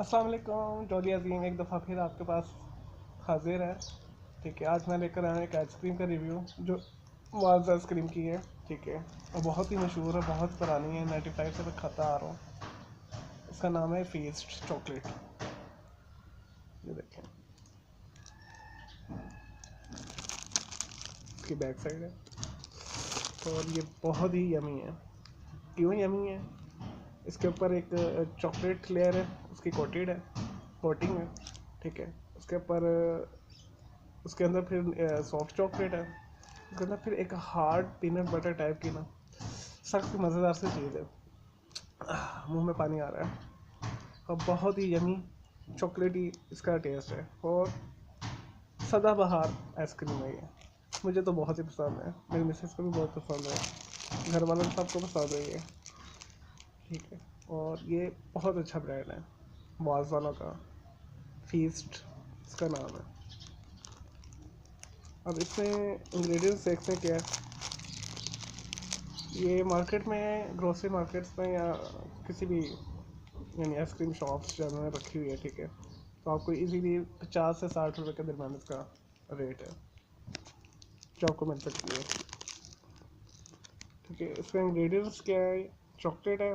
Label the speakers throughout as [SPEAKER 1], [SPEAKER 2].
[SPEAKER 1] अस्सलाम वालेकुम जॉली अजीम एक दफ़ा फिर आपके पास हाजिर है। ठीक है, आज मैं लेकर आया एक आइसक्रीम का रिव्यू जो वाज आइसक्रीम की है। ठीक है, और बहुत ही मशहूर है, बहुत पुरानी है, 95 से मैं खाता आ रहा हूँ। इसका नाम है फीस्ट चॉकलेट। ये देखें, इसकी बैक साइड है और ये बहुत ही यमी है। क्यों यमी है? इसके ऊपर एक चॉकलेट लेयर है, उसकी कोटिंग है। ठीक है, उसके ऊपर उसके अंदर फिर सॉफ्ट चॉकलेट है, उसके अंदर फिर एक हार्ड पीनट बटर टाइप की ना सख्त मज़ेदार सी चीज़ है। मुंह में पानी आ रहा है और बहुत ही यमी चॉकलेटी इसका टेस्ट है और सदाबहार आइसक्रीम है ये। मुझे तो बहुत ही पसंद है, मेरी मिसेस को भी बहुत पसंद है, घर वालों सबको पसंद है ये। ठीक है, और ये बहुत अच्छा ब्रांड है वाज वालों का, फीस्ट इसका नाम है। अब इसमें इंग्रेडिएंट्स देखते हैं क्या है। ये मार्केट में, ग्रोसरी मार्केट्स में या किसी भी यानी आइसक्रीम शॉप्स जहाँ में रखी हुई है। ठीक है, तो आपको इजीली 50 से 60 रुपए के दरम्यान इसका रेट है जो आपको मिल सकती है। ठीक है, इसमें इंग्रेडिएंट्स क्या है? चॉकलेट है,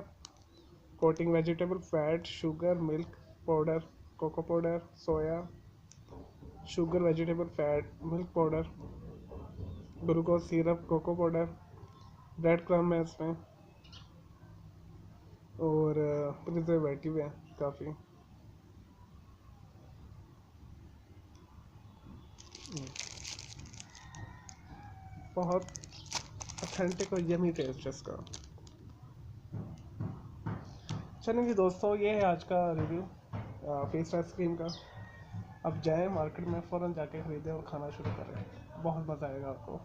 [SPEAKER 1] coating vegetable fat, sugar, milk powder, cocoa powder, soya, sugar, vegetable fat, milk powder, glucose syrup, cocoa powder, bread crumb है इसमें और प्रिजर्वेटिव है काफ़ी। बहुत ऑथेंटिक और यमी टेस्ट है इसका। चलिए जी दोस्तों, ये है आज का रिव्यू फेस आइसक्रीम का। अब जाएं मार्केट में, फ़ौरन जाके ख़रीदें और खाना शुरू करें, बहुत मज़ा आएगा आपको।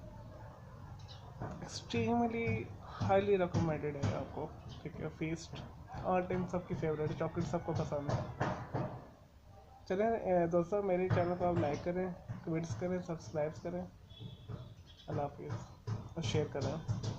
[SPEAKER 1] एक्सट्रीमली हाईली रिकमेंडेड है आपको। ठीक है, feast ऑल टाइम सबकी फेवरेट है, चॉकलेट सबको पसंद है। चलें दोस्तों, मेरे चैनल को आप लाइक करें, कमेंट्स करें, सब्सक्राइब करें, अल्लाह हाफिज़ और शेयर करें।